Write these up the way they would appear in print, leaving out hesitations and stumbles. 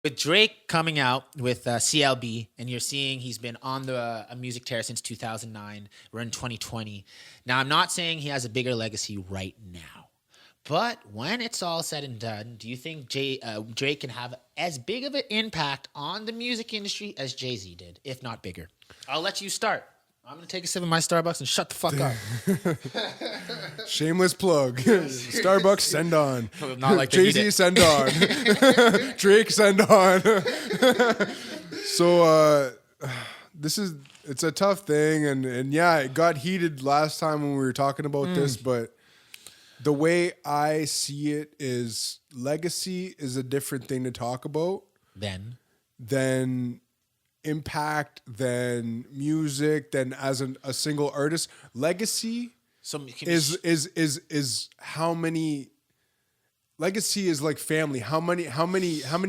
With Drake coming out with CLB, and you're seeing he's been on the a music tear since 2009. We're in 2020. Now, I'm not saying he has a bigger legacy right now, but when it's all said and done, do you think Drake can have as big of an impact on the music industry as Jay-Z did, if not bigger? I'll let you start. I'm going to take a sip of my Starbucks and shut the fuck up. Shameless plug. Starbucks, send on. Not like Jay-Z, send on. Drake, send on. So it's a tough thing. And yeah, it got heated last time when we were talking about this, but the way I see it is legacy is a different thing to talk about than impact, than music, than as a single artist. Legacy is how many. Legacy is like family. How many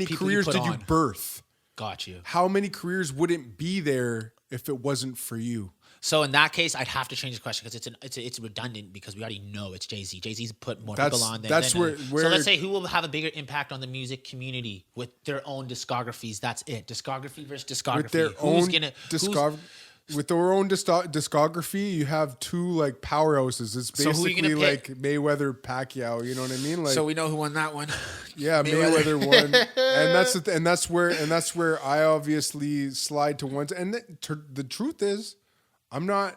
careers did you birth? Got you. How many careers wouldn't be there if it wasn't for you? So in that case, I'd have to change the question because it's redundant because we already know it's Jay-Z. Jay-Z's put more people on than where. So let's say who will have a bigger impact on the music community with their own discographies. That's it. Discography versus discography. With their own discography, you have two like powerhouses. It's basically like Mayweather, Pacquiao. You know what I mean? Like, so we know who won that one. Yeah, Mayweather won, and that's where I obviously slide to one. And the truth is, I'm not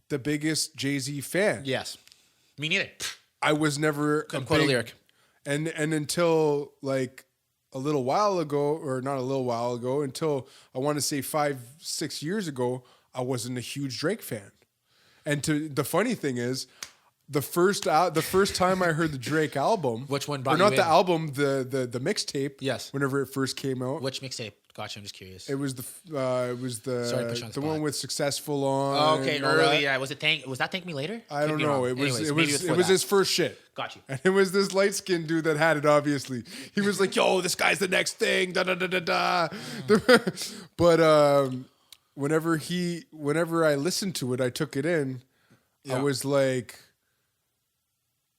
the biggest Jay-Z fan. Yes, me neither. I was never couldn't quote a lyric, and until like a little while ago, or not a little while ago, until I want to say 5-6 years ago, I wasn't a huge Drake fan. And the funny thing is, the first time I heard the Drake album, which one? Or not the album, the mixtape. Yes. Whenever it first came out. Which mixtape? Gotcha. I'm just curious. It was the one with Successful on. Oh, okay, early. Yeah. Was that Thank Me Later? I don't know. It was his first shit. Got you. And it was this light skinned dude that had it. Obviously, he was like, "Yo, this guy's the next thing." Da da da da da. But whenever I listened to it, I took it in. Yeah. I was like,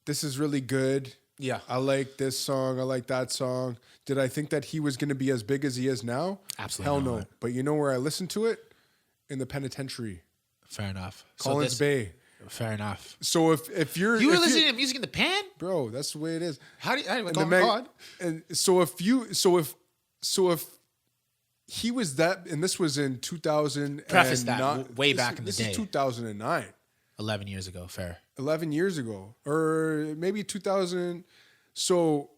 "This is really good." Yeah. I like this song. I like that song. Did I think that he was going to be as big as he is now? Absolutely Hell no. But you know where I listened to it? In the penitentiary. Fair enough. Collins Bay. Fair enough. So if you're... You were listening to music in the pen? Bro, that's the way it is. How do you... God. And so if he was that... And this was in 2000... Preface that way back in the day. This is 2009. 11 years ago. Fair. 11 years ago. Or maybe 2000... So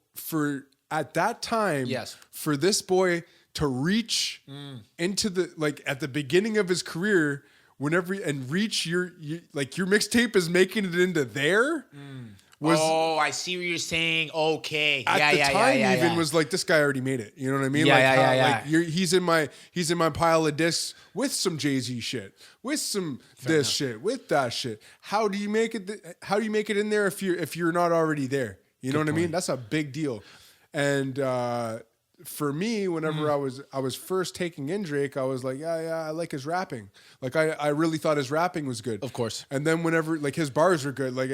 at that time, yes, for this boy to reach into the, like at the beginning of his career, reach your mixtape is making it into there. I see what you're saying. Okay. At the time, was like, this guy already made it. You know what I mean? Yeah. He's in my pile of discs with some Jay-Z shit, with some shit, with that shit. How do you make it? How do you make it in there if you're not already there? You know what I mean? That's a big deal. And for me, whenever I was first taking in Drake, I was like, yeah, I like his rapping. Like I really thought his rapping was good. Of course. And then whenever like his bars are good, like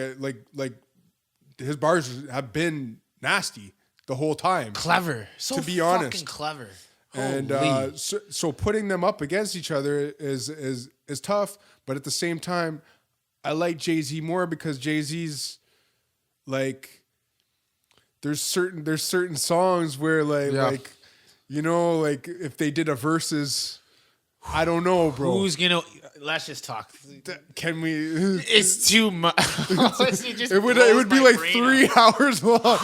his bars have been nasty the whole time. Clever. So to be honest, fucking clever. And so putting them up against each other is tough. But at the same time, I like Jay-Z more because Jay-Z's like. There's certain songs where like you know, like if they did a versus, I don't know, bro. Who's gonna? Let's just talk. Can we? It's too much. It would be like 3 hours long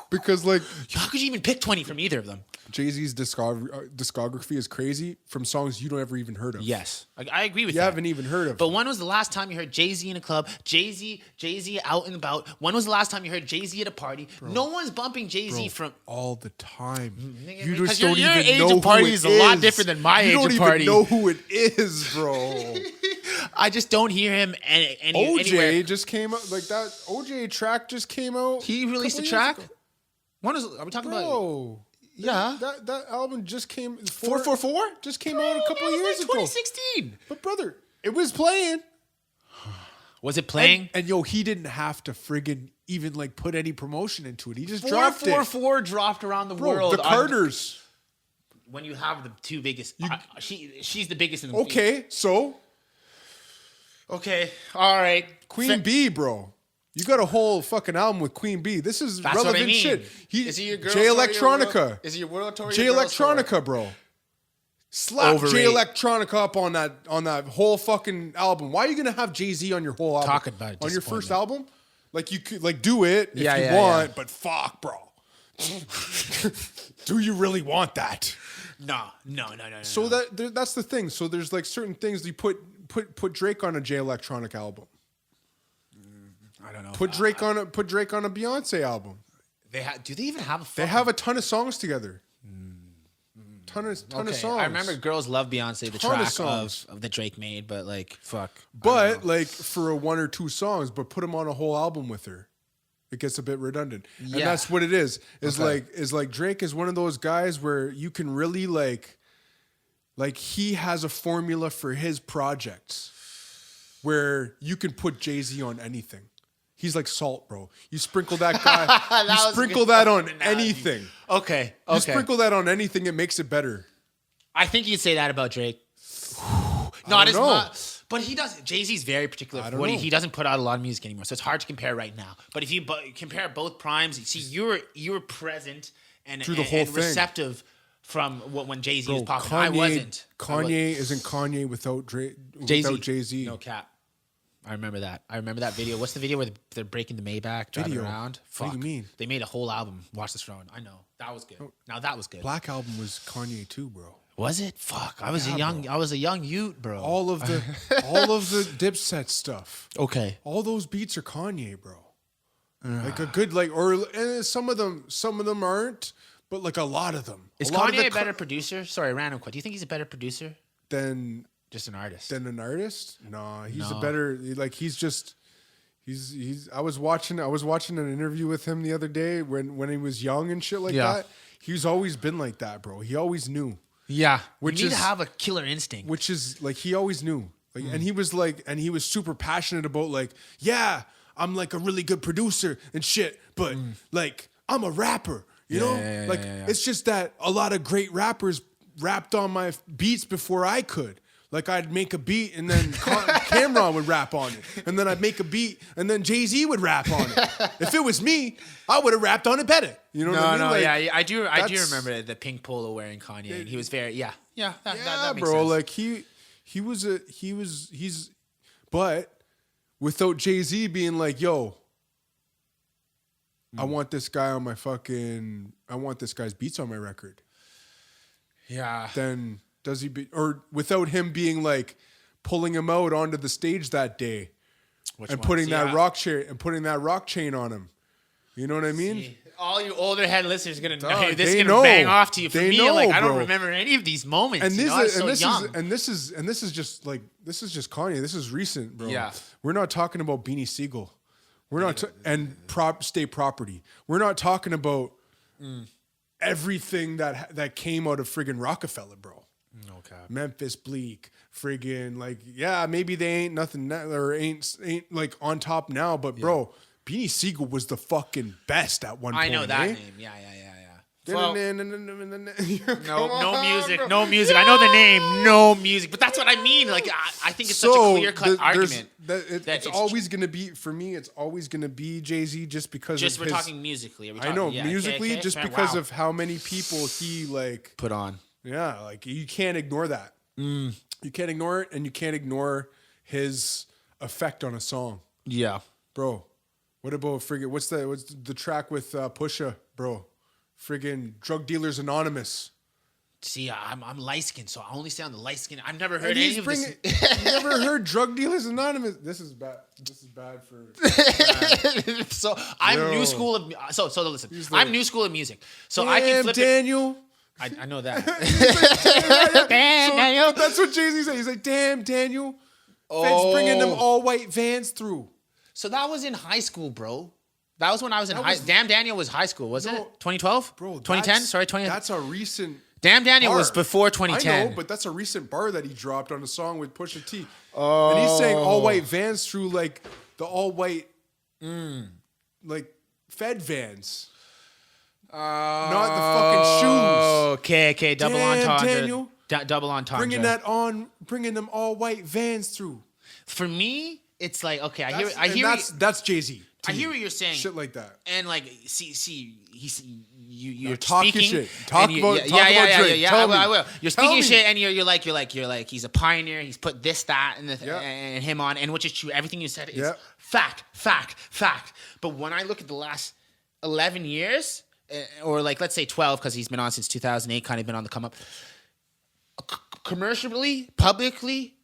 because like how could you even pick 20 from either of them? Jay-Z's discography is crazy from songs you don't ever even heard of. Yes, I agree with that. You haven't even heard of. But when was the last time you heard Jay-Z in a club? Jay-Z out and about. When was the last time you heard Jay-Z at a party? Bro, no one's bumping Jay-Z from all the time. You just don't even know who it is. Your age of party is a lot different than my age of party. You don't even know who it is, bro. I just don't hear him anywhere. Just came out like that. OJ track just came out. He released a track. When is? Are we talking about? Yeah, that album just came. 444 just came out a couple of years ago. 2016. But brother, it was playing. Was it playing? And yo, he didn't have to friggin' even like put any promotion into it. He just dropped it. 444 dropped around the Bro, world. the Carters. When you have the two biggest, she's the biggest in the Okay, so okay, all right, Queen Bee, bro. You got a whole fucking album with Queen Bee. This is That's relevant what I mean. shit. Is it your girl? Jay Electronica. Is it your world tour? Jay Electronica, bro. Slap Overrated. Jay Electronica up on that whole fucking album. Why are you gonna have Jay-Z on your whole album? Talk about on your first disappointment. album? Like you could do it if you want, but fuck, bro. Do you really want that? No. So that's the thing. So there's like certain things you put Drake on a Jay Electronic album. I don't know. Put Drake on a Beyonce album. Do they even have a? They have a ton of songs together. Ton of songs. I remember Girls Love Beyonce, the Ton of track songs. of that Drake made, but like fuck. But like for a 1 or 2 songs, but put him on a whole album with her. It gets a bit redundant. Yeah. And that's what it is. Is Okay. like Drake is one of those guys where you can really like he has a formula for his projects where you can put Jay-Z on anything. He's like salt, bro. You sprinkle that guy, you sprinkle that on anything. Okay. You sprinkle that on anything, it makes it better. I think you'd say that about Drake. I Not don't as know. much. But he does. Jay-Z's very particular. I For don't what know. he doesn't put out a lot of music anymore, so it's hard to compare right now. But if you compare both primes, you see you were present and Through the whole thing. receptive from when Jay-Z was Bro, popping. I wasn't. Kanye isn't Kanye without Jay-Z. without Jay-Z. No cap. I remember that video. What's the video where they're breaking the Maybach, driving Video? around? What do you Fuck. mean? They made a whole album. Watch the Throne. I know that was good. Now that was good. Black Album was Kanye too, bro. Was it? Fuck. I was Yeah, I was a young Ute, bro. All of the Dipset stuff. Okay. All those beats are Kanye, bro. Like a good some of them aren't, but like a lot of them. Is a lot of Kanye the a better producer? Sorry, random question. Do you think he's a better producer? than Just an artist. an artist? No, he's a No. better like he's I was watching an interview with him the other day when he was young and shit like Yeah. that. He's always been like that, bro. He always knew. Yeah. Which you need is- to have a killer instinct. Which is like he always knew. Like and he was super passionate about like, yeah, I'm like a really good producer and shit, but like I'm a rapper, you know? yeah. It's just that a lot of great rappers rapped on my beats before I could. Like I'd make a beat and then Cameron would rap on it. And then I'd make a beat and then Jay-Z would rap on it. If it was me, I would have rapped on it better. You know what I mean? Like, yeah, I do that's- remember the pink polo wearing Kanye, and he was very, that yeah, makes bro. sense. Like he's, but without Jay-Z being like, yo, I want this guy on I want this guy's beats on my record. yeah, Then does he be, or without him being like pulling him out onto the stage that day and putting that rock chain on him. You know what I mean? all you older head listeners are gonna know. Dog, This they is gonna know. bang off to you. For They me, know, like I don't bro. remember any of these moments. And you this know, I was is so and this young. is just Kanye. This is recent, bro. Yeah. We're not talking about Beanie Siegel. We're not state property. We're not talking about everything that came out of friggin' Rockefeller, bro. Okay. Memphis Bleak, friggin' like maybe they ain't nothing or ain't like on top now, but bro, Beanie Siegel was the fucking best at one point. I know that eh? name. Yeah. Well, No no music, no music. I know the name, no music. But that's what I mean. Like I think it's such a clear cut argument. It's always gonna be for me. It's always gonna be Jay-Z just because. Just of we're his, talking musically. Are we I talking, know yeah, musically, okay. just Man, because wow. of how many people he like. put on. Yeah, like you can't ignore that. You can't ignore it, and you can't ignore his effect on a song, Yeah. bro. What about friggin' what's the track with Pusha, bro? Friggin' Drug Dealers Anonymous. See, I'm light skinned, so I only stay on the light skin. I've never heard And any he's of this. you never heard Drug Dealers Anonymous? This is bad. This is bad for. So I'm Yo. new school of so listen. He's like, I'm new school of music, so I can Damn, flip Daniel. it. I know that. So, that's what Jay-Z said. He's like, damn, Daniel. Feds bringing them all white vans through. So that was in high school, bro. That was when I was in high. was- Damn Daniel was high school, wasn't No. it? 2012, Bro, 2010. Sorry, 20. That's a recent. Damn Daniel bar. was before I 2010. know, but that's a recent bar that he dropped on a song with Pusha T. And he's saying all white vans through like the all white, like Fed vans. Not the fucking shoes. Okay. Double Damn, entendre. Daniel. Double entendre. Bringing them all white vans through. For me, it's like, okay, I hear that's Jay-Z. I hear what you're saying. Shit like that. And like, you're talk speaking. your shit. Talk about Drake. I will. You're speaking Tell your me. shit, and you're like, he's a pioneer. He's put this, that, and him on, and which is true. Everything you said is fact. But when I look at the last 11 years, or like let's say 12, because he's been on since 2008, kind of been on the come up, commercially, publicly.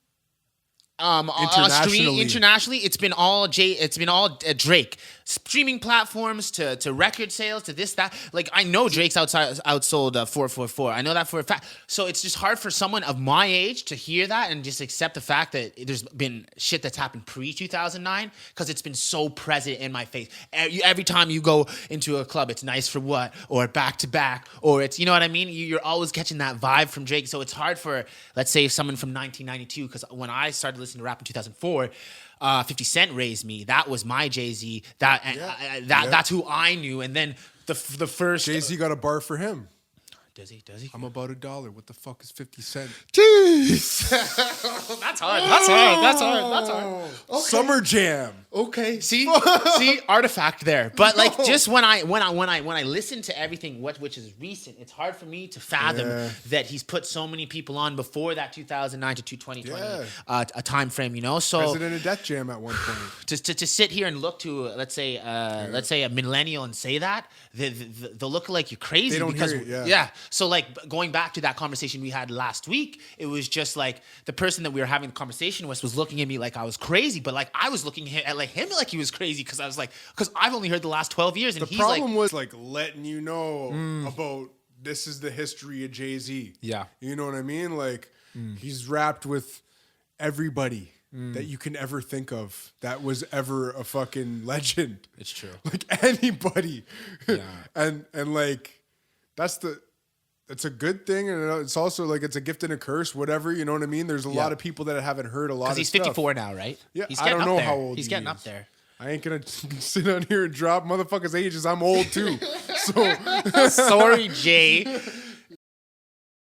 Internationally, it's been all Drake. Streaming platforms to record sales to this, that. Like, I know Drake's outsold 444. I know that for a fact. So it's just hard for someone of my age to hear that and just accept the fact that there's been shit that's happened pre-2009, because it's been so present in my face. Every time you go into a club, it's Nice for What, or Back to Back, or it's, you know what I mean? You're always catching that vibe from Drake. So it's hard for, let's say, someone from 1992, because when I started listening to rap in 2004, 50 Cent raised me. That was my Jay-Z. That's who I knew. And then the first Jay-Z got a bar for him. Does he? I'm about $1. What the fuck is 50 Cent? Jeez. That's hard. Okay. Summer Jam. Okay. See, artifact there. But like, just when I listen to everything which is recent, it's hard for me to fathom that he's put so many people on before that 2009 to 2020 a time frame. You know, so President of Death Jam at one point. To sit here and look to let's say a millennial and say that, they'll look like you're crazy. They don't because hear it, So like, going back to that conversation we had last week, it was just like the person that we were having the conversation with was looking at me like I was crazy, but like I was looking at him like he was crazy, because I was like, because I've only heard the last 12 years, and the he's problem was like letting you know about this is the history of Jay-Z. Yeah. You know what I mean? Like he's rapped with everybody that you can ever think of that was ever a fucking legend. It's true. Like anybody. Yeah. and like it's a good thing, and it's also like it's a gift and a curse, whatever, you know what I mean? There's a lot of people that haven't heard a lot of stuff. Because he's 54 now, right? Yeah, he's I don't know how old he's getting up there. I ain't gonna sit on here and drop motherfuckers' ages. I'm old too. So Sorry, Jay.